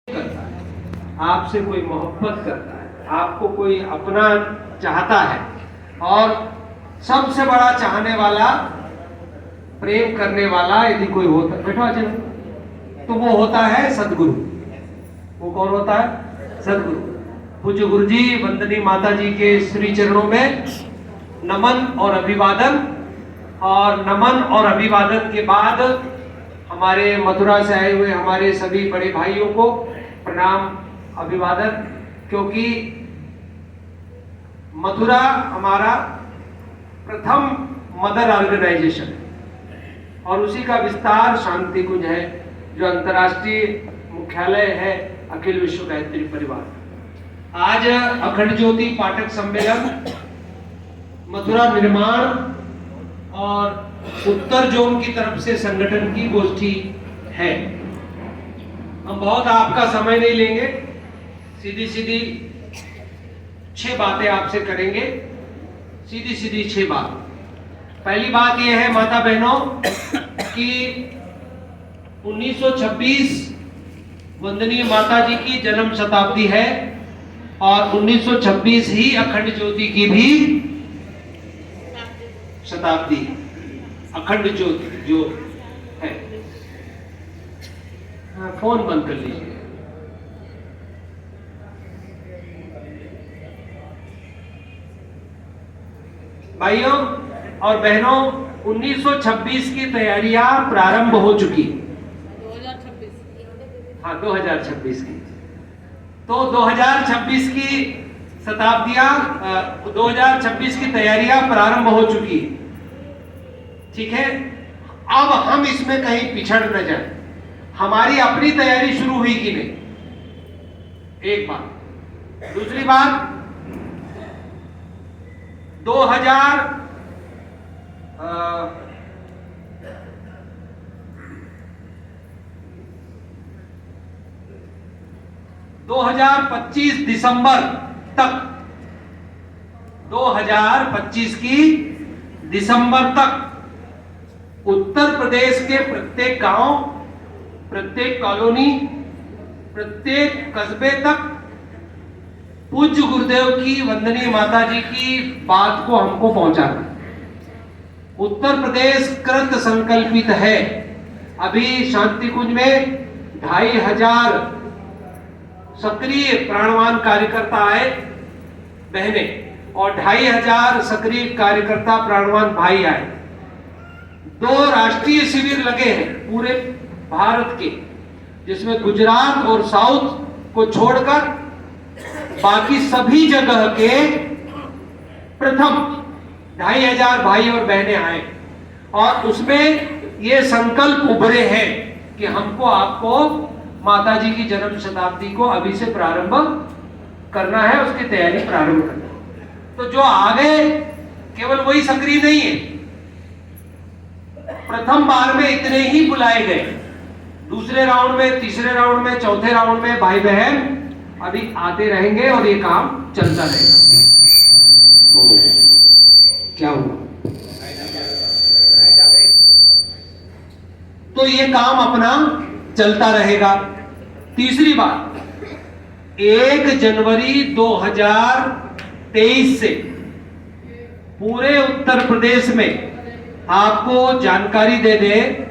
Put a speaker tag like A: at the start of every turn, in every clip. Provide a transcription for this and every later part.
A: करता है, आपसे कोई मोहब्बत करता है, आपको कोई अपना चाहता है, और सबसे बड़ा चाहने वाला, प्रेम करने वाला यदि कोई होता, बैठो चलो, तो वो होता है सदगुरु। वो कौन होता है? सदगुरु। पूज्य गुरु जी, वंदनीय माता जी के श्री चरणों में नमन और अभिवादन। और नमन और अभिवादन के बाद हमारे मथुरा से आए हुए हमारे सभी बड़े भाइयों को प्रणाम, अभिवादन, क्योंकि मथुरा हमारा प्रथम मदर ऑर्गेनाइजेशन है और उसी का विस्तार शांति कुंज है, जो अंतर्राष्ट्रीय मुख्यालय है अखिल विश्व गायत्री परिवार। आज अखंड ज्योति पाठक सम्मेलन, मथुरा निर्माण और उत्तर जोन की तरफ से संगठन की गोष्ठी है। हम बहुत आपका समय नहीं लेंगे, सीधी सीधी 6 बातें आपसे करेंगे, सीधी सीधी 6 बात। पहली बात यह है माता बहनों कि 1926 वंदनीय माता जी की जन्म शताब्दी है और 1926 ही अखंड ज्योति की भी शताब्दी है। अखंड ज्योति जो है, फोन बंद कर लीजिए। भाइयों और बहनों, 1926 की तैयारियां प्रारंभ हो चुकी। 2026 की। तो 2026 की शताब्दियां, 2026 की तैयारियां प्रारंभ हो चुकी, ठीक है। अब हम इसमें कहीं पिछड़ न जाए, हमारी अपनी तैयारी शुरू हुई कि नहीं, एक बात। दूसरी बात, 2025 दिसंबर तक, 2025 की दिसंबर तक उत्तर प्रदेश के प्रत्येक गांव, प्रत्येक कॉलोनी, प्रत्येक कस्बे तक पूज्य गुरुदेव की, वंदनीय माता जी की बात को हमको पहुंचाना। उत्तर प्रदेश कृत संकल्पित है। अभी शांति कुंज में 2500 सक्रिय प्राणवान कार्यकर्ता आए, बहने, और 2500 सक्रिय कार्यकर्ता प्राणवान भाई आए। 2 राष्ट्रीय शिविर लगे हैं पूरे भारत के, जिसमें गुजरात और साउथ को छोड़कर बाकी सभी जगह के प्रथम 2500 भाई और बहनें आए, और उसमें ये संकल्प उभरे हैं कि हमको आपको माता जी की जन्म शताब्दी को अभी से प्रारंभ करना है, उसकी तैयारी प्रारंभ करना है। तो जो आगे केवल वही सक्रिय नहीं है, प्रथम बार में इतने ही बुलाए गए, दूसरे राउंड में, तीसरे राउंड में, चौथे राउंड में भाई बहन अभी आते रहेंगे और ये काम चलता रहेगा। क्या हुआ? तो ये काम अपना चलता रहेगा। तीसरी बात, 1 जनवरी 2023 से पूरे उत्तर प्रदेश में आपको जानकारी दे दे,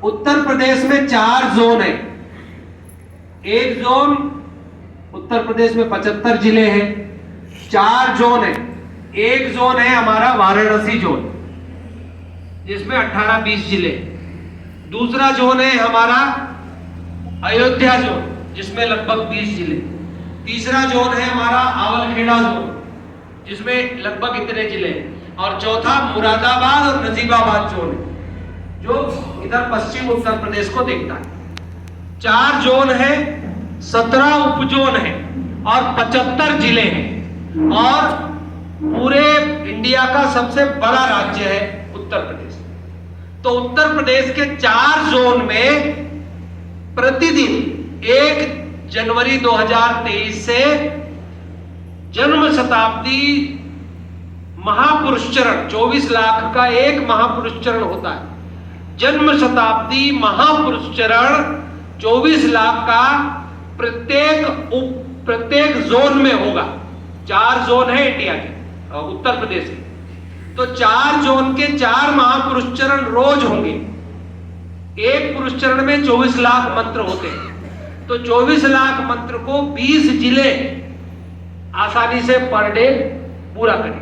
A: उत्तर प्रदेश में 4 जोन है। एक जोन, उत्तर प्रदेश में 75 जिले हैं, 4 जोन है। एक जोन है हमारा वाराणसी जोन, जिसमें 18-20 जिले। दूसरा जोन है हमारा अयोध्या जोन, जिसमें लगभग 20 जिले। तीसरा जोन है हमारा आवलखेड़ा जोन, जिसमें लगभग इतने जिले हैं। और चौथा मुरादाबाद और नजीबाबाद जोन है, जो इधर पश्चिम उत्तर प्रदेश को देखता है। 4 जोन है, 17 उपजोन है और 75 जिले हैं, और पूरे इंडिया का सबसे बड़ा राज्य है उत्तर प्रदेश। तो उत्तर प्रदेश के 4 जोन में प्रतिदिन 1 जनवरी 2023 से जन्म शताब्दी महापुरुष चरण, 24 लाख का एक महापुरुष चरण होता है। जन्म शताब्दी महापुरुष चरण 24 लाख का प्रत्येक जोन में होगा। 4 जोन है इंडिया के, उत्तर प्रदेश के, तो 4 जोन के 4 महापुरुष चरण रोज होंगे। एक पुरुष चरण में 24 लाख मंत्र होते हैं, तो 24 लाख मंत्र को 20 जिले आसानी से पर डे पूरा करें,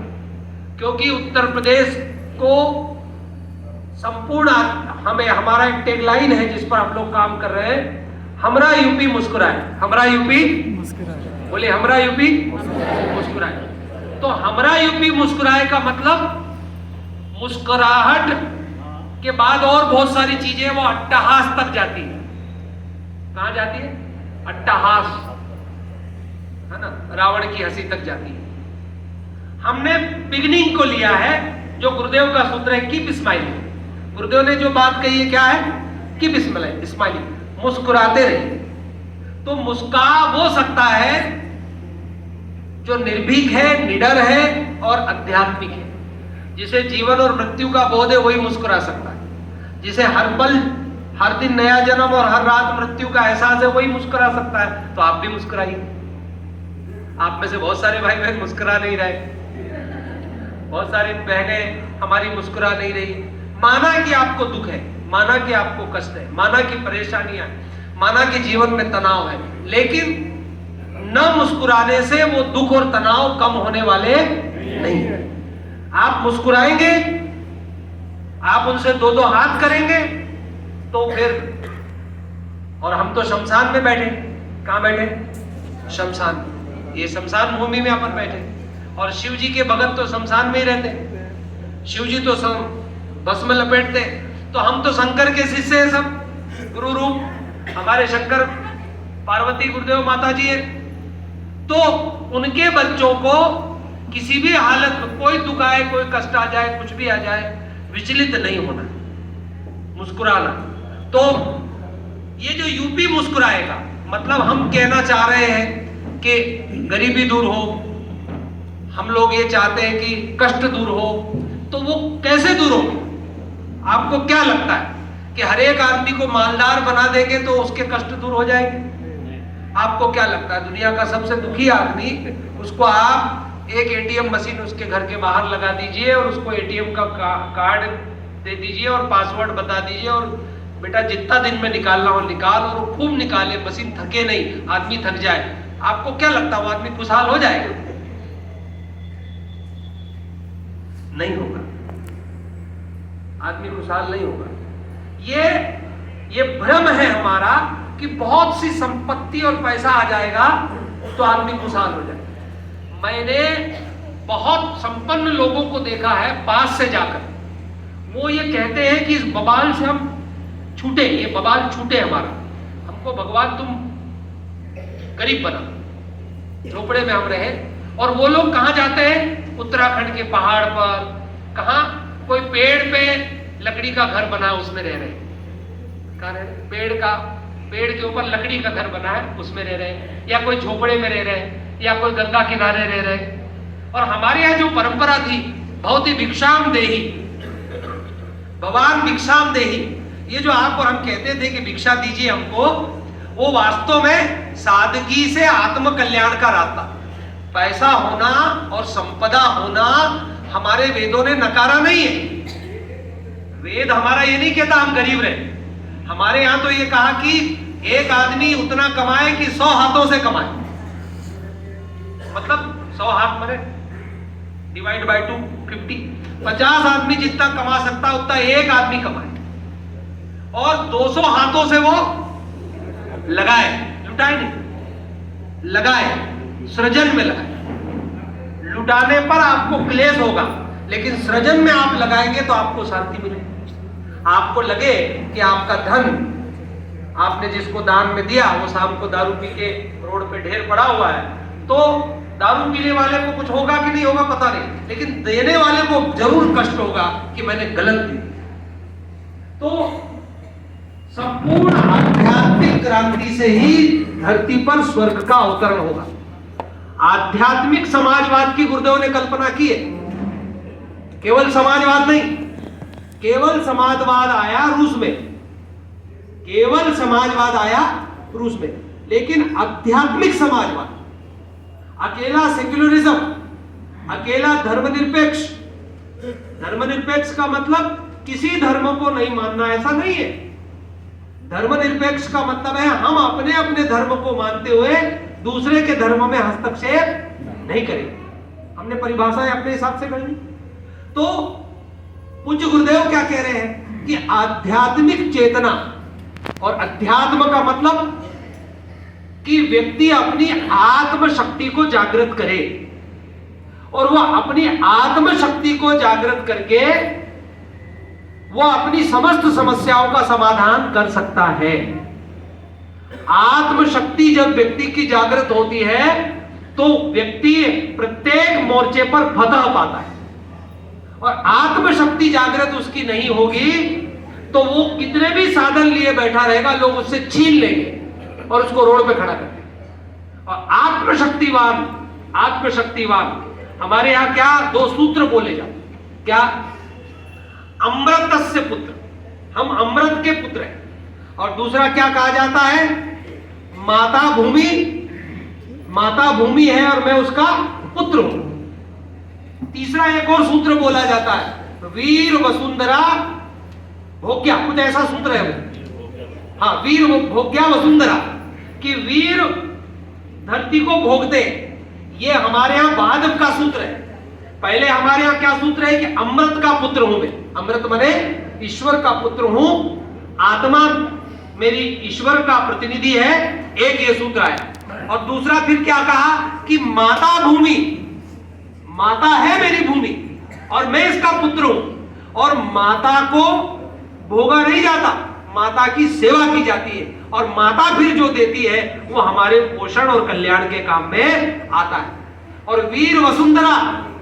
A: क्योंकि उत्तर प्रदेश को संपूर्ण, हमें हमारा एक टैगलाइन है जिस पर हम लोग काम कर रहे हैं, हमरा यूपी मुस्कुराए। हमरा यूपी मुस्कुराए, बोले हमरा यूपी मुस्कुराए। तो हमरा यूपी मुस्कुराए का मतलब मुस्कुराहट के बाद और बहुत सारी चीजें वो अट्टहास तक जाती है। कहां जाती है? अट्टहास, है ना, रावण की हंसी तक जाती है। हमने बिगिनिंग को लिया है, जो गुरुदेव का सूत्र है कीप स्माइलिंग। गुरुदेव ने जो बात कही है क्या है? कीप स्माइलिंग, मुस्कुराते रहिए। तो मुस्का वो सकता है जो निर्भीक है, निडर है और आध्यात्मिक है। जिसे जीवन और मृत्यु का बोध है वही मुस्कुरा सकता है। जिसे हर पल, हर दिन नया जन्म और हर रात मृत्यु का एहसास है वही मुस्कुरा सकता है। तो आप भी मुस्कुराइए। आप में से बहुत सारे भाई बहन मुस्कुरा नहीं रहे, बहुत सारी बहनें हमारी मुस्कुरा नहीं रही। माना कि आपको दुख है, माना कि आपको कष्ट है, माना कि परेशानियां है, माना कि जीवन में तनाव है, लेकिन न मुस्कुराने से वो दुख और तनाव कम होने वाले नहीं। आप मुस्कुराएंगे, आप उनसे 2-2 हाथ करेंगे, तो फिर, और हम तो शमशान में बैठे। कहां बैठे? शमशान। ये शमशान भूमि में अपन बैठे, और शिव जी के भगत तो शमशान में ही रहते। शिव जी तो भस्म लपेटते, तो हम तो शंकर के शिष्य हैं सब। गुरु रूप हमारे शंकर पार्वती गुरुदेव माता जी है। तो उनके बच्चों को किसी भी हालत में कोई दुख आए, कोई कष्ट आ जाए, कुछ भी आ जाए, विचलित नहीं होना, मुस्कुराना। तो ये जो यूपी मुस्कुराएगा, मतलब हम कहना चाह रहे हैं कि गरीबी दूर हो, हम लोग ये चाहते हैं कि कष्ट दूर हो। तो वो कैसे दूर होगी? आपको क्या लगता है कि हर एक आदमी को मालदार बना देंगे तो उसके कष्ट दूर हो जाएंगे? आपको क्या लगता है दुनिया का सबसे दुखी आदमी, उसको आप एक एटीएम मशीन उसके घर के बाहर लगा दीजिए और उसको एटीएम का कार्ड दे दीजिए और पासवर्ड बता दीजिए, और बेटा जितना दिन में निकालना हो निकाल, और वो खूब निकाले, मशीन थके नहीं, आदमी थक जाए। आपको क्या लगता है वो आदमी खुशहाल हो जाएगा? नहीं होगा, आदमी खुशहाल नहीं होगा। ये भ्रम है हमारा कि बहुत सी संपत्ति और पैसा आ जाएगा तो आदमी खुशहाल हो जाएगा। मैंने बहुत संपन्न लोगों को देखा है पास से जाकर, वो ये कहते हैं कि इस बवाल से हम छूटे, ये बवाल छूटे हमारा, हमको भगवान तुम गरीब बना, झोपड़े में हम रहे। और वो लोग कहां जाते हैं? उत्तराखंड के पहाड़ पर, कहां कोई पेड़ पे लकड़ी का घर बना है उसमें रह रहे हैं। कहां रह रहे? पेड़ के ऊपर लकड़ी का घर बना है उसमें रह रहे हैं, या कोई झोपड़े में रह रहे हैं, या कोई गंगा किनारे रह रहे हैं। और हमारे यहाँ जो परंपरा थी बहुत ही भिक्षाम देही, भगवान भिक्षाम देही, ये जो आप और हम कहते थे कि भिक्षा दीजिए हमको, वो वास्तव में सादगी से आत्म कल्याण का रास्ता। पैसा होना और संपदा होना हमारे वेदों ने नकारा नहीं है। वेद हमारा ये नहीं कहता हम गरीब रहे, हमारे यहां तो ये कहा कि एक आदमी उतना कमाए कि 100 हाथों से कमाए। मतलब 100 हाथ मरे डिवाइड बाय 2 50, 50 आदमी जितना कमा सकता उतना एक आदमी कमाए, और 200 हाथों से वो लगाए, लुटाए नहीं, लगाए, सृजन में लगाए। लुटाने पर आपको क्लेश होगा, लेकिन सृजन में आप लगाएंगे तो आपको शांति मिलेगी। आपको लगे कि आपका धन आपने जिसको दान में दिया वो शाम को दारू पी के रोड पे ढेर पड़ा हुआ है, तो दारू पीने वाले को कुछ होगा कि नहीं होगा पता नहीं, लेकिन देने वाले को जरूर कष्ट होगा कि मैंने गलत दी। तो संपूर्ण आध्यात्मिक क्रांति से ही धरती पर स्वर्ग का अवतरण होगा। आध्यात्मिक समाजवाद की गुरुदेव ने कल्पना की है, केवल समाजवाद नहीं। केवल समाजवाद आया रूस में, केवल समाजवाद आया रूस में, लेकिन आध्यात्मिक समाजवाद, अकेला सेक्युलरिज्म, अकेला धर्मनिरपेक्ष, धर्मनिरपेक्ष का मतलब किसी धर्म को नहीं मानना ऐसा नहीं है। धर्मनिरपेक्ष का मतलब है हम अपने अपने धर्म को मानते हुए दूसरे के धर्म में हस्तक्षेप नहीं करेंगे। हमने परिभाषाएं अपने हिसाब से कर ली। तो पूज्य गुरुदेव क्या कह रहे हैं कि आध्यात्मिक चेतना, और अध्यात्म का मतलब कि व्यक्ति अपनी आत्म शक्ति को जागृत करे, और वह अपनी आत्म शक्ति को जागृत करके वह अपनी समस्त समस्याओं का समाधान कर सकता है। आत्म शक्ति जब व्यक्ति की जागृत होती है तो व्यक्ति प्रत्येक मोर्चे पर फतह पाता है, और आत्म शक्ति जागृत उसकी नहीं होगी तो वो कितने भी साधन लिए बैठा रहेगा, लोग उससे छीन लेंगे और उसको रोड पे खड़ा कर देंगे। और आत्मशक्तिवान हमारे यहां क्या दो सूत्र बोले जाते, क्या? अमृतस्य पुत्र, हम अमृत के पुत्र हैं। और दूसरा क्या कहा जाता है? माता भूमि है और मैं उसका पुत्र हूं। तीसरा एक और सूत्र बोला जाता है, वीर वसुंधरा भोग्या, कुछ ऐसा सूत्र है वो। हाँ, वीर भोग्या वसुंधरा, कि वीर धरती को भोगते। ये हमारे यहां बाद का सूत्र है। पहले हमारे यहां क्या सूत्र है कि अमृत का पुत्र हूं मैं। अमृत माने ईश्वर का पुत्र हूं, आत्मा मेरी ईश्वर का प्रतिनिधि है, एक ये सूत्र है। और दूसरा फिर क्या कहा कि माता भूमि, माता है मेरी भूमि और मैं इसका पुत्र हूं। और माता को भोगा नहीं जाता, माता की सेवा की जाती है, और माता फिर जो देती है वो हमारे पोषण और कल्याण के काम में आता है। और वीर वसुंधरा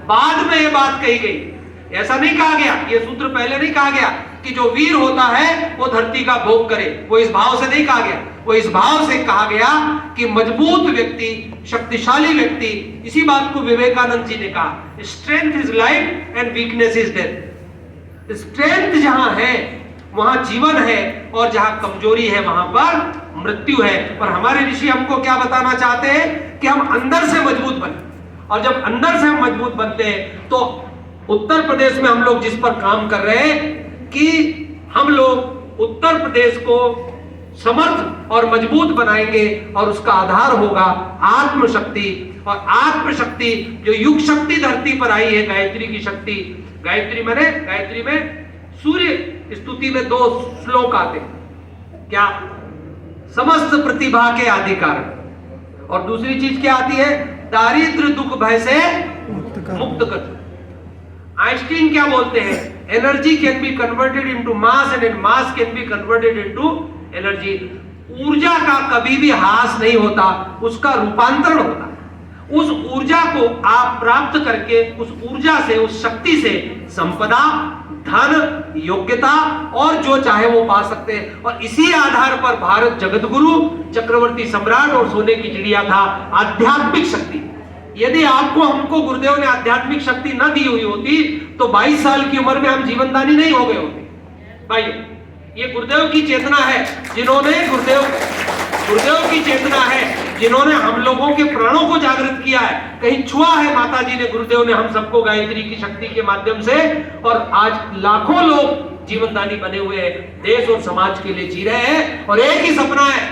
A: बाद में ये बात कही गई, ऐसा नहीं कहा गया, ये सूत्र पहले नहीं कहा गया कि जो वीर होता है वो धरती का भोग करे, वो इस भाव से नहीं कहा गया। वो इस भाव से कहा गया कि मजबूत व्यक्ति, शक्तिशाली व्यक्ति, इसी बात को विवेकानंद जी ने कहा, strength is life and weakness is death. Strength जहां है वहां जीवन है, और जहां कमजोरी है वहां पर मृत्यु है। और हमारे ऋषि हमको क्या बताना चाहते हैं कि हम अंदर से मजबूत बने, और जब अंदर से हम मजबूत बनते हैं तो उत्तर प्रदेश में हम लोग जिस पर काम कर रहे हैं कि हम लोग उत्तर प्रदेश को समर्थ और मजबूत बनाएंगे, और उसका आधार होगा आत्मशक्ति। और आत्मशक्ति जो युग शक्ति धरती पर आई है, गायत्री की शक्ति, गायत्री में सूर्य स्तुति में 2 श्लोक आते हैं, क्या? समस्त प्रतिभा के आदि कारण, और दूसरी चीज क्या आती है? दारिद्र दुख भय से मुक्त कर। आइंस्टीन क्या बोलते हैं? Energy can be converted into mass and mass can be converted into energy. ऊर्जा का कभी भी ह्रास नहीं होता, उसका रूपांतरण होता है। उस ऊर्जा को आप प्राप्त करके उस ऊर्जा से, उस शक्ति से संपदा, धन, योग्यता और जो चाहे वो पा सकते हैं। और इसी आधार पर भारत जगतगुरु, चक्रवर्ती सम्राट और सोने की चिड़िया था आध्यात्मिक शक्ति। यदि आपको हमको गुरुदेव ने आध्यात्मिक शक्ति न दी हुई होती तो 22 साल की उम्र में हम जीवनदानी नहीं हो गए होते। भाई, ये गुरुदेव की चेतना है, गुरुदेव की चेतना है जिन्होंने हम लोगों के प्राणों को जागृत किया है। कहीं छुआ है माता जी ने, गुरुदेव ने हम सबको गायत्री की शक्ति के माध्यम से, और आज लाखों लोग जीवनदानी बने हुए हैं, देश और समाज के लिए जी रहे हैं। और एक ही सपना है,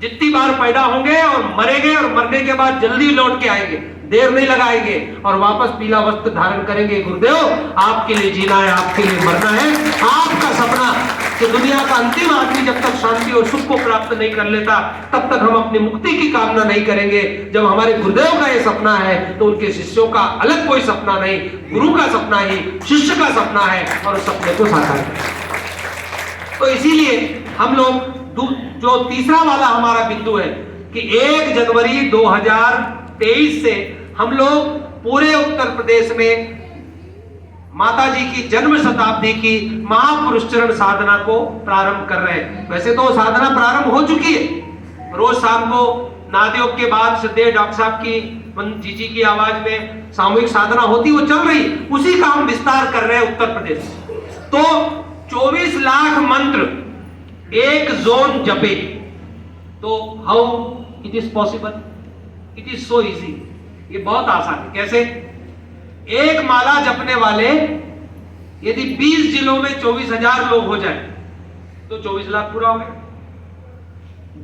A: जितनी बार पैदा होंगे और मरेंगे, और मरने के बाद जल्दी लौट के आएंगे, देर नहीं लगाएंगे और वापस पीला वस्त्र धारण करेंगे। गुरुदेव, आपके लिए जीना है, आपके लिए मरना है। आपका सपना कि दुनिया का अंतिम आदमी जब तक शांति और सुख को प्राप्त नहीं कर लेता तब तक हम अपनी मुक्ति की कामना नहीं करेंगे। जब हमारे गुरुदेव का ये सपना है तो उनके शिष्यों का अलग कोई सपना नहीं, गुरु का सपना ही शिष्य का सपना है, और उस सपने को साकार करें। तो इसीलिए हम लोग जो तीसरा वाला हमारा बिंदु है कि 1 जनवरी 2023 से हम लोग पूरे उत्तर प्रदेश में माता जी की जन्म शताब्दी की महापुरुष चरण साधना को प्रारंभ कर रहे हैं। वैसे तो साधना प्रारंभ हो चुकी है, रोज शाम को नादयोग के बाद श्रद्धेय डॉक्टर साहब की जीजी की आवाज में सामूहिक साधना होती, वो चल रही, उसी का हम विस्तार कर रहे हैं उत्तर प्रदेश। तो 24 लाख मंत्र एक जोन जपे, तो how it is possible? It is so easy, ये बहुत आसान है। कैसे? एक माला जपने वाले यदि 20 जिलों में 24,000 लोग हो जाए तो 24 लाख पूरा हो गया।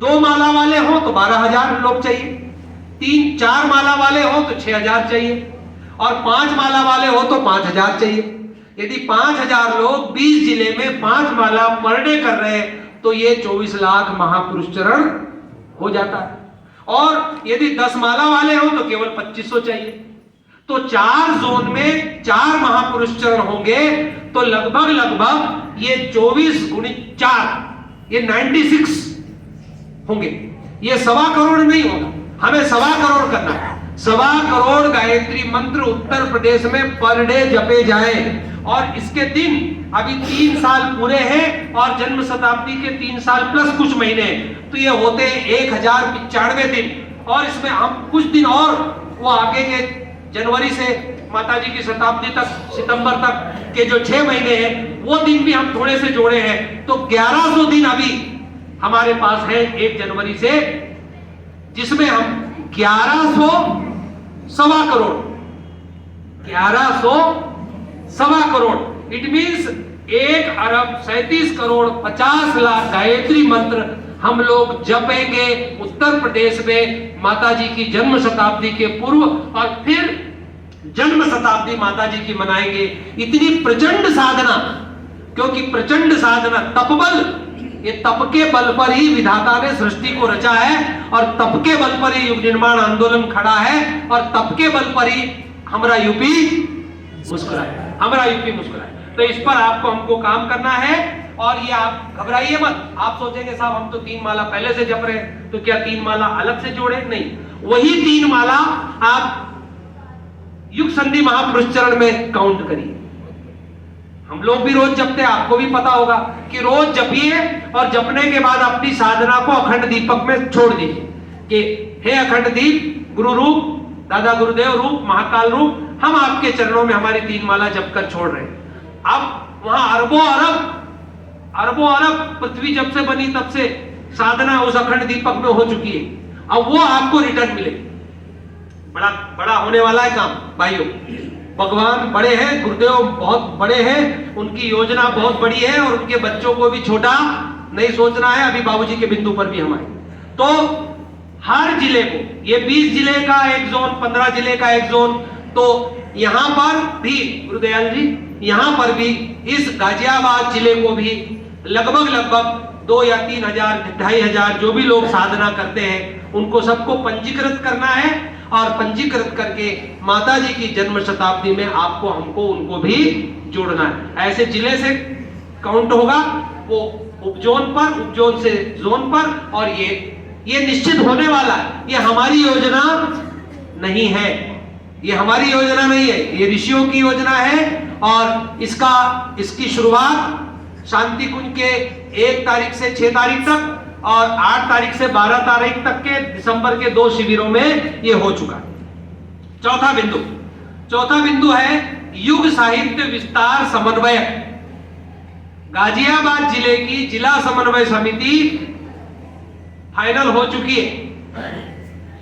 A: 2 माला वाले हो तो 12,000 लोग चाहिए, 3-4 माला वाले हो तो 6,000 चाहिए, और 5 माला वाले हो तो 5,000 चाहिए। यदि 5,000 लोग 20 जिले में 5 माला पर डे कर रहे हैं तो ये 24 लाख महापुरुष चरण हो जाता है। और यदि 10 माला वाले हो तो केवल 2,500 चाहिए। तो 4 जोन में 4 महापुरुष चरण होंगे तो लगभग ये 24 गुणित 4 ये 96 होंगे। ये 1.25 करोड़ नहीं होगा, हमें 1.25 करोड़ करना है। 1.25 करोड़ गायत्री मंत्र उत्तर प्रदेश में पर डे जपे जाए। और इसके दिन अभी 3 साल पूरे हैं और जन्म शताब्दी के 3 साल प्लस कुछ महीने, तो ये होते हैं 1095 दिन। और इसमें हम कुछ दिन और वो आगे के जनवरी से माता जी की शताब्दी तक, सितंबर तक के जो 6 महीने हैं वो दिन भी हम थोड़े से जोड़े हैं, तो 1100 दिन अभी हमारे पास है 1 जनवरी से, जिसमें हम 1100 करोड़ 1100 करोड़ इट मींस 1,37,50,00,000 गायत्री मंत्र हम लोग जपेंगे उत्तर प्रदेश में माता जी की जन्म शताब्दी के पूर्व, और फिर जन्म शताब्दी माता जी की मनाएंगे। इतनी प्रचंड साधना, क्योंकि प्रचंड साधना तपबल, ये तप के बल पर ही विधाता ने सृष्टि को रचा है, और तप के बल पर ही युग निर्माण आंदोलन खड़ा है, और तप के बल पर ही हमारा यूपी मुस्कुराए, हमारा यूपी मुस्कुराए। तो इस पर आपको हमको काम करना है। और ये आप घबराइए मत। आप सोचेंगे साहब हम तो 3 माला पहले से जप रहे हैं, तो क्या 3 माला अलग से जोड़े? नहीं, वही 3 माला आप युग संधि महापुरुष चरण में काउंट करिए। हम लोग भी रोज जपते हैं, आपको भी पता होगा कि रोज जपिए, और जपने के बाद अपनी साधना को अखंड दीपक में छोड़ दीजिए कि हे अखंड दीप, गुरु रूप, दादा गुरुदेव रूप, महाकाल रूप, हम आपके चरणों में हमारी 3 माला जप कर छोड़ रहे हैं। अब वहां अरबों अरब पृथ्वी जब से बनी तब से साधना उस अखंड दीपक में हो चुकी है। अब वो आपको रिटर्न मिले। बड़ा बड़ा होने वाला है काम भाइयों। भगवान बड़े हैं, गुरुदेव बहुत बड़े हैं, उनकी योजना बहुत बड़ी है, और उनके बच्चों को भी छोटा नहीं सोचना है। अभी बाबूजी के बिंदु पर भी हम आए। तो हर जिले को, ये 20 जिले का एक जोन, 15 जिले का एक जोन, तो यहां पर भी गुरुदयाल जी, यहां पर भी इस गाजियाबाद जिले को भी लगभग 2 या 3 हजार, 2,500 जो भी लोग साधना करते हैं उनको सबको पंजीकृत करना है, और पंजीकृत करके माता जी की जन्म शताब्दी में आपको हमको उनको भी जोड़ना है। ऐसे जिले से काउंट होगा, वो उपजोन पर, उपजोन से जोन पर, और ये निश्चित होने वाला है। ये हमारी योजना नहीं है, ये हमारी योजना नहीं है, ये ऋषियों की योजना है। और इसकी शुरुआत शांति कुंज के 1 तारीख से 6 तारीख तक, और 8 तारीख से 12 तारीख तक के दिसंबर के 2 शिविरों में ये हो चुका। चौथा बिंदु है युग साहित्य विस्तार समन्वय। गाजियाबाद जिले की जिला समन्वय समिति फाइनल हो चुकी है।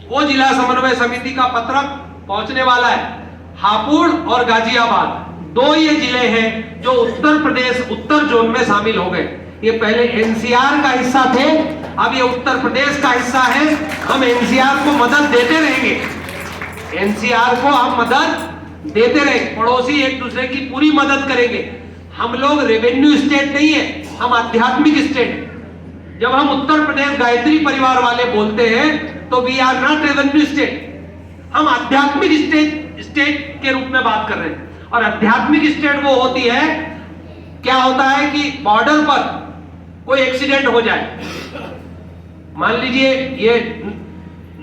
A: वो जिला समन्वय समिति का पत्रक पहुंचने वाला है। हापुड़ और गाजियाबाद 2 ये जिले हैं जो उत्तर प्रदेश उत्तर जोन में शामिल हो गए। ये पहले एनसीआर का हिस्सा थे, अब ये उत्तर प्रदेश का हिस्सा है। हम एनसीआर को मदद देते रहेंगे, एनसीआर को हम मदद देते रहेंगे। पड़ोसी एक दूसरे की पूरी मदद करेंगे। हम लोग रेवेन्यू स्टेट नहीं है, हम आध्यात्मिक स्टेट है। जब हम उत्तर प्रदेश गायत्री परिवार वाले बोलते हैं तो we are not revenue state, हम आध्यात्मिक स्टेट के रूप में बात कर रहे हैं। और आध्यात्मिक स्टेट वो होती है, क्या होता है कि बॉर्डर पर कोई एक्सीडेंट हो जाए, मान लीजिए ये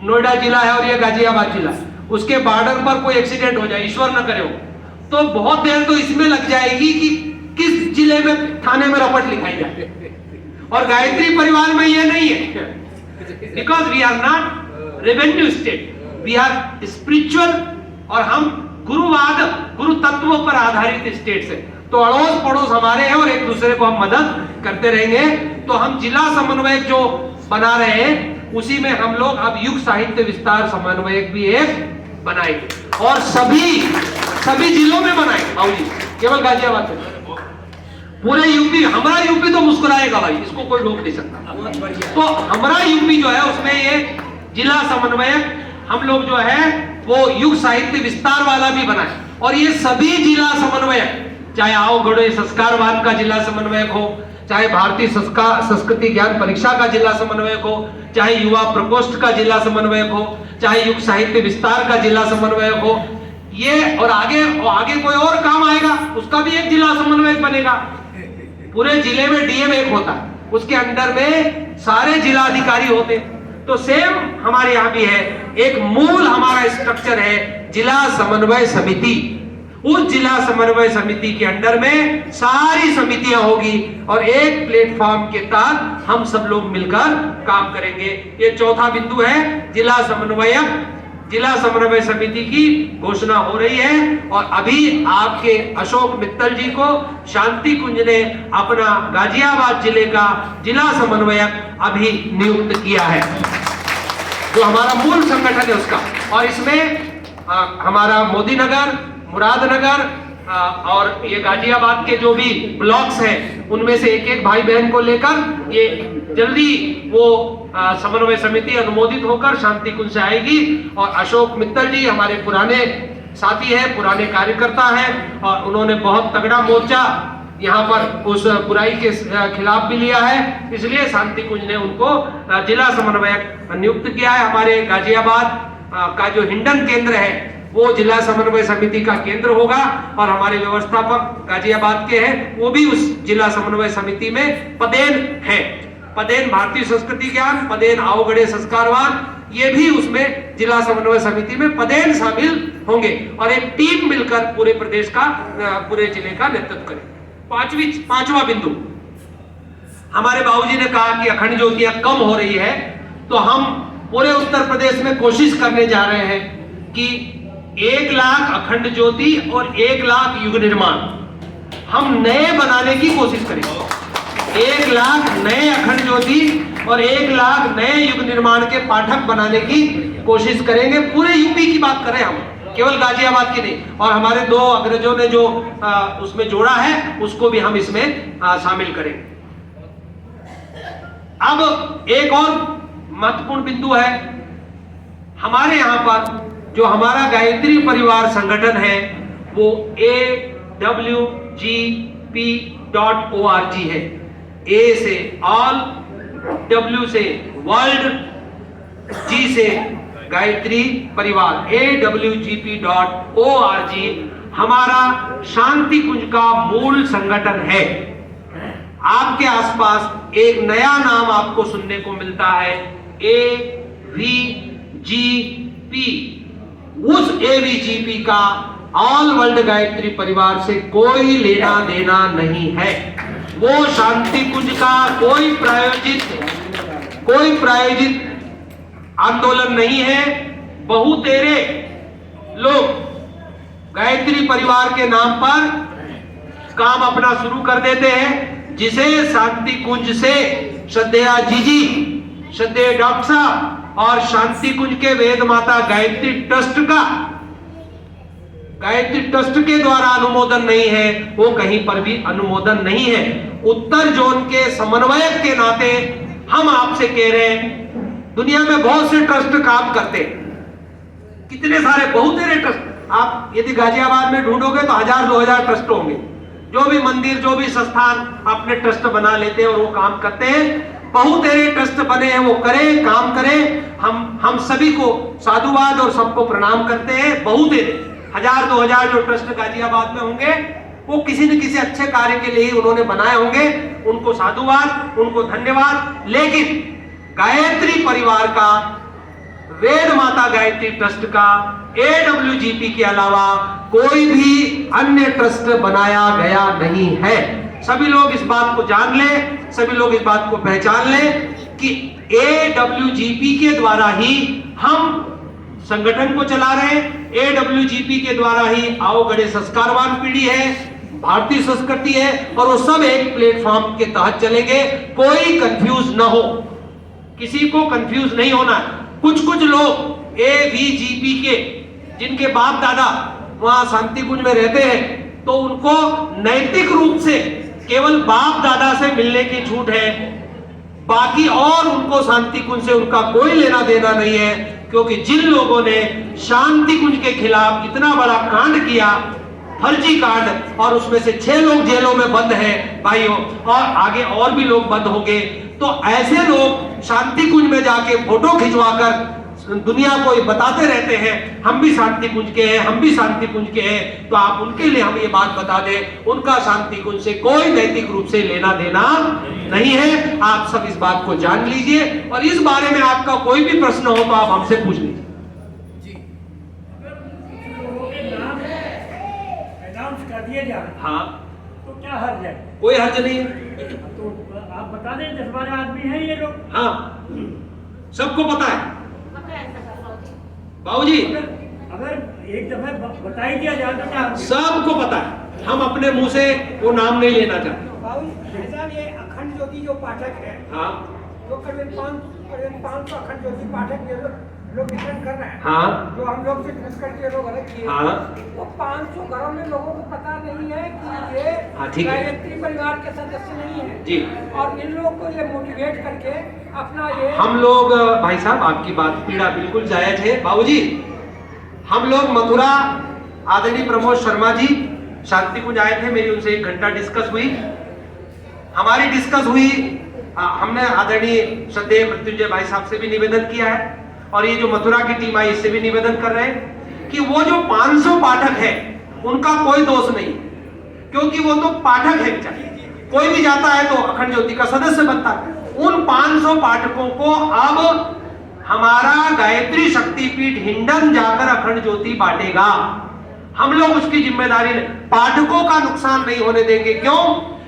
A: नोएडा जिला है और ये गाजियाबाद जिला, उसके बॉर्डर पर कोई एक्सीडेंट हो जाए, ईश्वर न करे हो, तो बहुत देर तो इसमें लग जाएगी कि किस जिले में थाने में रपट लिखाई जाए। और गायत्री परिवार में ये नहीं है, because we are not revenue state, we are spiritual, और हम गुरुवाद, गुरु तत्वों पर आधारित स्टेट से। तो अड़ोस पड़ोस हमारे हैं और एक दूसरे को हम मदद करते रहेंगे। तो हम जिला समन्वयक जो बना रहे हैं उसी में हम लोग अब युग साहित्य विस्तार समन्वयक भी एक बनाएंगे और सभी जिलों में बनाएंगे। बाबूजी केवल गाजियाबाद में, पूरे यूपी, हमारा यूपी तो मुस्कुराएगा भाई, इसको कोई रोक नहीं सकता। तो हमारा यूपी जो है उसमें ये जिला समन्वयक हम लोग जो है वो युग साहित्य विस्तार वाला भी बनाए और ये सभी जिला समन्वयक, चाहे आओ गढ़े संस्कारवाद का जिला समन्वयक हो, चाहे भारतीय संस्कृति ज्ञान परीक्षा का जिला समन्वयक हो, चाहे युवा प्रकोष्ठ का जिला समन्वयक हो, चाहे युग साहित्य विस्तार का जिला समन्वयक हो, ये और आगे कोई और काम आएगा उसका भी एक जिला समन्वयक बनेगा। पूरे जिले में डीएम एक होता है, उसके अंडर में सारे जिला अधिकारी होते। तो सेम हमारे यहाँ भी है, एक मूल हमारा स्ट्रक्चर है जिला समन्वय समिति। उस जिला समन्वय समिति के अंडर में सारी समितियां होगी और एक प्लेटफॉर्म के तहत हम सब लोग मिलकर काम करेंगे। ये चौथा बिंदु है, जिला समन्वय समिति की घोषणा हो रही है और अभी आपके अशोक मित्तल जी को शांति कुंज ने अपना गाजियाबाद जिले का जिला समन्वयक अभी नियुक्त किया है, जो हमारा मूल संगठन है उसका। और इसमें हमारा मोदी नगर, मुरादनगर और ये गाजियाबाद के जो भी ब्लॉक्स हैं उनमें से एक भाई बहन को लेकर ये जल्दी वो समन्वय समिति अनुमोदित होकर शांति कुंज से आएगी। और अशोक मित्तल जी हमारे पुराने साथी हैं, पुराने कार्यकर्ता हैं और उन्होंने बहुत तगड़ा मोर्चा यहाँ पर उस बुराई के खिलाफ भी लिया है, इसलिए शांति कुंज ने उनको जिला समन्वयक नियुक्त किया है। हमारे गाजियाबाद का जो हिंडन केंद्र है वो जिला समन्वय समिति का केंद्र होगा और हमारे व्यवस्थापक गाजियाबाद के हैं, वो भी उस जिला समन्वय समिति में पदेन है। पदेन भारतीय संस्कृति ज्ञान, पदेन आओगढ़े संस्कारवाद, ये भी उसमें जिला समन्वय समिति में पदेन शामिल होंगे और एक टीम मिलकर पूरे प्रदेश का, पूरे जिले का नेतृत्व करें। पांचवा बिंदु, हमारे बाबूजी ने कहा कि अखंड ज्योतियां कम हो रही है, तो हम पूरे उत्तर प्रदेश में कोशिश करने जा रहे हैं कि 1 लाख अखंड ज्योति और 1 लाख युग निर्माण हम नए बनाने की कोशिश करेंगे। 1 लाख नए अखंड ज्योति और 1 लाख नए युग निर्माण के पाठक बनाने की कोशिश करेंगे। पूरे यूपी की बात करें हम, केवल गाजियाबाद की नहीं। और हमारे 2 अग्रजों ने जो उसमें जोड़ा है उसको भी हम इसमें शामिल करेंगे। अब एक और महत्वपूर्ण बिंदु है, हमारे यहाँ पर जो हमारा गायत्री परिवार संगठन है वो awgp.org है। A से ऑल, W से वर्ल्ड, G से गायत्री परिवार, awgp.org हमारा शांति कुंज का मूल संगठन है। आपके आसपास एक नया नाम आपको सुनने को मिलता है, AVGP। उस AVGP का ऑल वर्ल्ड गायत्री परिवार से कोई लेना देना नहीं है। वो शांति कुंज का कोई प्रायोजित आंदोलन नहीं है। बहुतेरे लोग गायत्री परिवार के नाम पर काम अपना शुरू कर देते हैं, जिसे शांति कुंज से श्रद्धेया जीजी, श्रद्धेय डॉक्टर साहब और शांति कुंज के वेद माता गायत्री ट्रस्ट के द्वारा अनुमोदन नहीं है, वो कहीं पर भी अनुमोदन नहीं है। उत्तर जोन के समन्वयक के नाते हम आपसे कह रहे हैं, दुनिया में बहुत से ट्रस्ट काम करते हैं, कितने सारे बहुतेरे ट्रस्ट, आप यदि गाजियाबाद में ढूंढोगे तो 1000-2000 ट्रस्ट होंगे। जो भी मंदिर, जो भी संस्थान अपने ट्रस्ट बना लेते हैं और वो काम करते हैं। बहुतेरे ट्रस्ट बने हैं, वो करें, काम करें। हम सभी को साधुवाद और सबको प्रणाम करते हैं। बहुतेरे 1000-2000 जो ट्रस्ट गाजियाबाद में होंगे वो किसी न किसी अच्छे कार्य के लिए उन्होंने बनाए होंगे, उनको साधुवाद, उनको धन्यवाद। लेकिन गायत्री परिवार का, वेद माता गायत्री ट्रस्ट का, AWGP के अलावा कोई भी अन्य ट्रस्ट बनाया गया नहीं है। सभी लोग इस बात को जान लें, सभी लोग इस बात को पहचान लें कि AWGP के द्वारा ही हम संगठन को चला रहे हैं। AWGP के द्वारा ही आओ गढ़े संस्कारवान पीढ़ी है, भारतीय संस्कृति है और वो सब एक प्लेटफॉर्म के तहत चलेंगे। कोई कंफ्यूज ना हो, किसी को कंफ्यूज नहीं होना। कुछ लोग एवीजीपी के जिनके बाप दादा वहां शांति कुंज में रहते हैं, तो उनको नैतिक रूप से केवल बाप दादा से मिलने की छूट है, बाकी और उनको शांति कुंज से उनका कोई लेना देना नहीं है। क्योंकि जिन लोगों ने शांति कुंज के खिलाफ इतना बड़ा कांड किया, फर्जी कांड, और उसमें से 6 लोग जेलों में बंद हैं भाइयों, और आगे और भी लोग बंद होंगे, तो ऐसे लोग शांति कुंज में जाके फोटो खिंचवाकर दुनिया को बताते रहते हैं हम भी शांति कुंज के हैं, हम भी शांति कुंज के हैं। तो आप उनके लिए हम ये बात बता दें, उनका शांति कुंज से कोई नैतिक रूप से लेना देना नहीं है। आप सब इस बात को जान लीजिए, और इस बारे में आपका कोई भी प्रश्न हो तो आप हमसे पूछ लीजिए।
B: कर दिए जाए
A: हाँ,
B: तो क्या हर्ज है?
A: कोई हर्ज नहीं है।
B: तो आप बता दें, 10-12 आदमी हैं ये लोग।
A: हाँ, सबको पता है बाबूजी,
B: अगर एक दफा बता ही दिया जाए तो क्या?
A: सबको पता है, हम अपने मुंह से वो नाम नहीं लेना चाहते।
C: बाबूजी साहब, ये अखंड ज्योति जो पाठक है,
A: हाँ,
C: जो करीब 500 अखंड ज्योति पाठक ये लोग वितरण कर रहे हैं,
A: हाँ,
C: जो हम लोग से घूस करके लोग अलग किए,
A: हाँ,
C: वो 500 घरों में लोगों को पता नहीं है कि ये
A: हाँ, ठीक है,
C: गायत्री परिवार के सदस्य नहीं है
A: जी,
C: और इन लोगों को ये मोटिवेट करके अपना ये
A: हम लोग, भाई साहब आपकी बात पीड़ा बिल्कुल जायज है बाबूजी। हम लोग मथुरा आदरणीय प्रमोद शर्मा जी शांति कुंज आए थे, मेरी उनसे 1 घंटा डिस्कस हुई, हमारी डिस्कस हुई। हमने आदरणीय श्रद्धेय मृत्युंजय भाई साहब से भी निवेदन किया है, और ये जो मथुरा की टीम आई इससे भी निवेदन कर रहे हैं कि वो जो 500 पाठक है उनका कोई दोष नहीं, क्योंकि वो तो पाठक है बेचारे, कोई भी जाता है तो अखंड ज्योति का सदस्य बनता है। उन 500 पाठकों को अब हमारा गायत्री शक्तिपीठ हिंडन जाकर अखंड ज्योति बांटेगा। हम लोग उसकी जिम्मेदारी पाठकों का नुकसान नहीं होने देंगे। क्यों?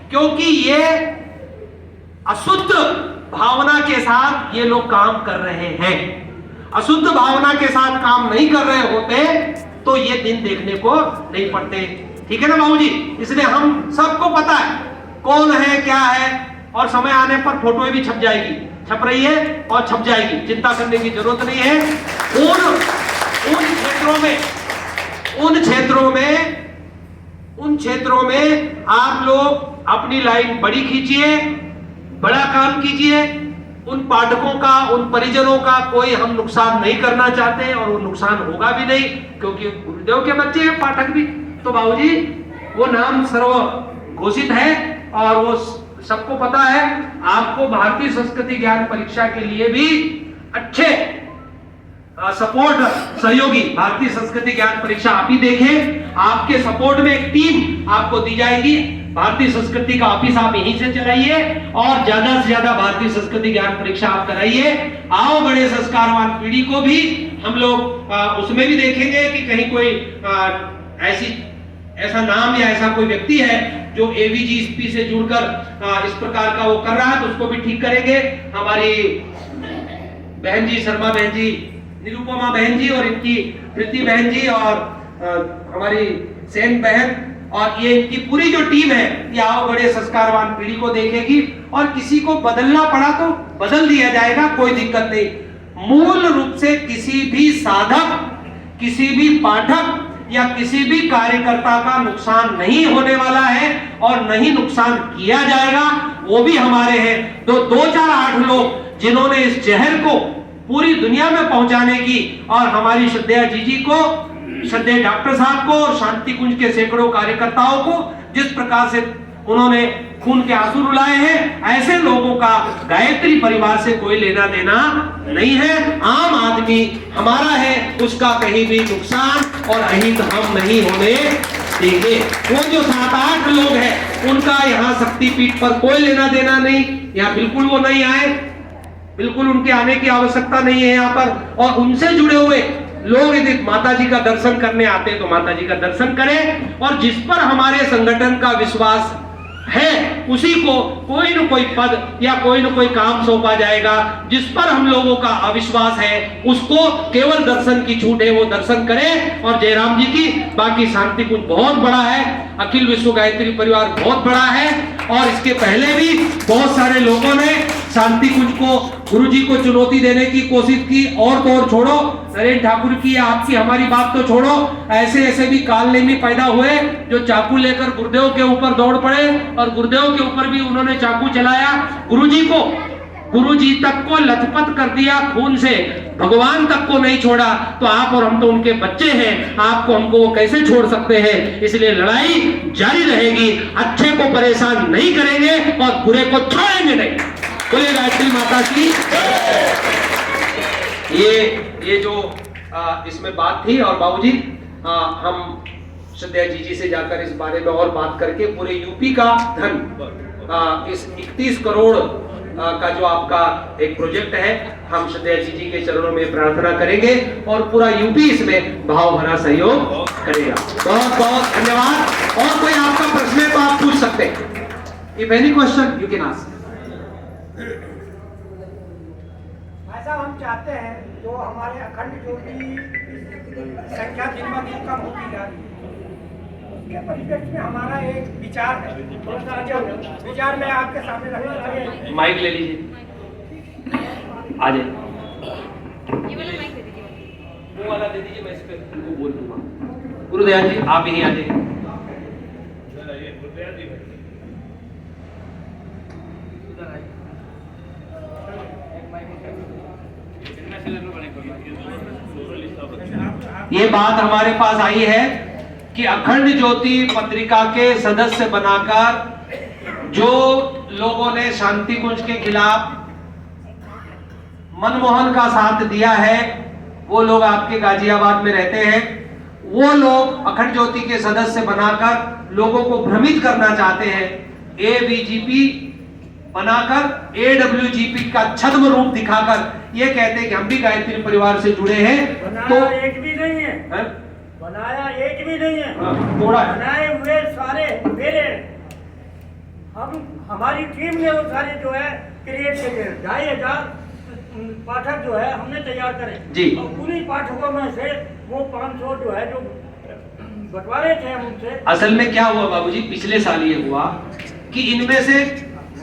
A: क्योंकि ये अशुद्ध भावना के साथ ये लोग काम कर रहे हैं। अशुद्ध भावना के साथ काम नहीं कर रहे होते तो ये दिन देखने को नहीं पड़ते। ठीक है ना बाबूजी? इसलिए हम सबको पता है कौन है क्या है, और समय आने पर फोटो भी छप जाएगी, छप रही है और छप जाएगी, चिंता करने की जरूरत नहीं है। उन क्षेत्रों में आप लोग अपनी लाइन बड़ी खींचिए, बड़ा काम कीजिए। उन पाठकों का, उन परिजनों का कोई हम नुकसान नहीं करना चाहते, और वो नुकसान होगा भी नहीं, क्योंकि गुरुदेव के बच्चे हैं पाठक भी। तो बाबूजी वो नाम सर्व घोषित है और वो सबको पता है। आपको भारतीय संस्कृति ज्ञान परीक्षा के लिए भी अच्छे सपोर्ट सहयोगी भारतीय संस्कृति ज्ञान परीक्षा आप ही देखें, आपके सपोर्ट में एक टीम आपको दी जाएगी। भारतीय संस्कृति का ऑफिस आप यहीं से चलाइए और ज्यादा से ज्यादा भारतीय संस्कृति ज्ञान परीक्षा आप कराइए। आओ बड़े संस्कारवान पीढ़ी को भी हम लोग उसमें भी देखेंगे कि कहीं कोई ऐसा नाम या ऐसा कोई व्यक्ति है जो एवीजीपी से जुड़कर इस प्रकार का वो कर रहा है, तो उसको भी ठीक करेंगे। हमारी बहन जी, शर्मा बहन जी, निरुपमा बहन जी और इनकी प्रीति बहन जी और हमारी सेन बहन और ये इनकी पूरी जो टीम है, ये आओ बड़े संस्कारवान पीढ़ी को देखेगी, और किसी को बदलना पड़ा तो बदल दिया जाएगा, कोई दिक्कत नहीं। मूल रूप से किसी भी साधक, किसी भी पाठक या किसी भी कार्यकर्ता का नुकसान नहीं होने वाला है और नहीं नुकसान किया जाएगा। वो भी हमारे हैं 2-4-8 लोग जिन्होंने इस जहर को पूरी दुनिया में पहुंचाने की, और हमारी श्रद्धेय जीजी को, श्रद्धेय डॉक्टर साहब को और शांति कुंज के सैकड़ों कार्यकर्ताओं को जिस प्रकार से उन्होंने खून के आंसू रुलाए हैं, ऐसे लोगों का गायत्री परिवार से कोई लेना देना नहीं है। आम आदमी हमारा है, उसका कहीं भी नुकसान और अहित हम नहीं होने देंगे। वो जो 7-8 लोग हैं उनका यहाँ शक्तिपीठ पर कोई लेना देना नहीं, यहाँ बिल्कुल वो नहीं आए, बिल्कुल उनके आने की आवश्यकता नहीं है यहाँ पर। और उनसे जुड़े हुए लोग यदि माता जी का दर्शन करने आते हैं तो माता जी का दर्शन करें, और जिस पर हमारे संगठन का विश्वास है उसी को कोई न कोई पद या कोई न कोई काम सौंपा जाएगा। जिस पर हम लोगों का अविश्वास है उसको केवल दर्शन की छूट है, वो दर्शन करें। और जयराम जी की बाकी शांति कुंज बहुत बड़ा है, अखिल विश्व गायत्री परिवार बहुत बड़ा है, और इसके पहले भी बहुत सारे लोगों ने शांति कुंज को गुरु जी को चुनौती देने की कोशिश की। और तो और छोड़ो, नरेंद्र ठाकुर की आपकी हमारी बात तो छोड़ो, ऐसे ऐसे भी कालनेमी पैदा हुए जो चाकू लेकर गुरुदेव के ऊपर दौड़ पड़े, और गुरुदेव के ऊपर भी उन्होंने चाकू चलाया। गुरु जी तक को लथपथ कर दिया खून से, भगवान तक को नहीं छोड़ा। तो आप और हम तो उनके बच्चे हैं, आपको हमको वो कैसे छोड़ सकते हैं? इसलिए लड़ाई जारी रहेगी, अच्छे को परेशान नहीं करेंगे और बुरे को छोड़ेंगे नहीं। बोले गायत्री माता की। ये जो इसमें बात थी। और बाबूजी हम श्रद्धेय जी से जाकर इस बारे में और बात करके पूरे यूपी का धन, इस 31 करोड़ का जो आपका एक प्रोजेक्ट है, हम श्रद्धेय जी के चरणों में प्रार्थना करेंगे और पूरा यूपी इसमें भाव भरा सहयोग करेगा। बहुत बहुत धन्यवाद। और कोई आपका प्रश्न है तो आप पूछ सकते हैं। If any question you can ask.
C: ऐसा हम चाहते हैं जो हमारे अखंड ज्योति संख्या दिन ब दिन कम होती जा रही है, उसके परिप्रेक्ष्य में हमारा एक विचार है, विचार में आपके सामने रखना चाहिए।
A: माइक ले लीजिए, आ जाइए। वो वाला दे दीजिए, मैं इस पे उनको बोल दूंगा। गुरुदयाल जी आप यहीं आ जाइए। ये बात हमारे पास आई है कि अखंड ज्योति पत्रिका के सदस्य बनाकर जो लोगों ने शांति कुंज के खिलाफ मनमोहन का साथ दिया है, वो लोग आपके गाजियाबाद में रहते हैं। वो लोग अखंड ज्योति के सदस्य बनाकर लोगों को भ्रमित करना चाहते हैं, एबीजीपी बनाकर एडब्ल्यूजीपी का छद्म रूप दिखाकर ये कहते हैं कि हम भी गायत्री परिवार से जुड़े हैं। तो
B: एक भी नहीं है, बनाया एक भी नहीं है,
A: थोड़ा
B: बनाए हुए सारे मेरे, हमारी टीम ने वो सारे जो है क्रिएट किए, 2500 पाठक जो है हमने तैयार करे
A: जी।
B: और उन्हीं पाठकों में से वो 500 जो है जो बंटवारे थे हम उनसे।
A: असल में क्या हुआ बाबूजी, पिछले साल ये हुआ कि इनमें से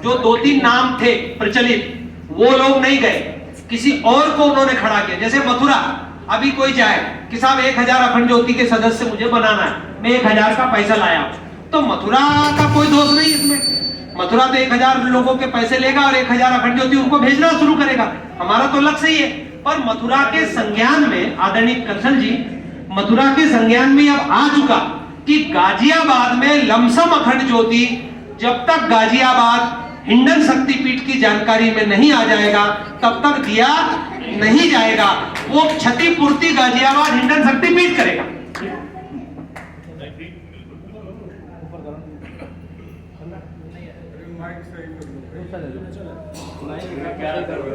A: जो 2-3 नाम थे प्रचलित, वो लोग नहीं गए, किसी और को उन्होंने खड़ा किया। जैसे मथुरा, अभी कोई जाए कि साहब 1000 अखंड ज्योति के सदस्य मुझे बनाना है, मैं 1000 का पैसा लाया, तो मथुरा का कोई दोष नहीं इसमें। मथुरा तो 1000 लोगों के पैसे लेगा और 1000 अखंड ज्योति उनको भेजना शुरू करेगा, हमारा तो लक्ष्य ही है। पर मथुरा के संज्ञान में आदरणीय कंसल जी, मथुरा के संज्ञान में अब आ चुका कि गाजियाबाद में लमसम अखंड ज्योति, जब तक गाजियाबाद हिंडन शक्तिपीठ की जानकारी में नहीं आ जाएगा तब तक दिया नहीं जाएगा। वो क्षतिपूर्ति गाजियाबाद हिंडन शक्तिपीठ करेगा।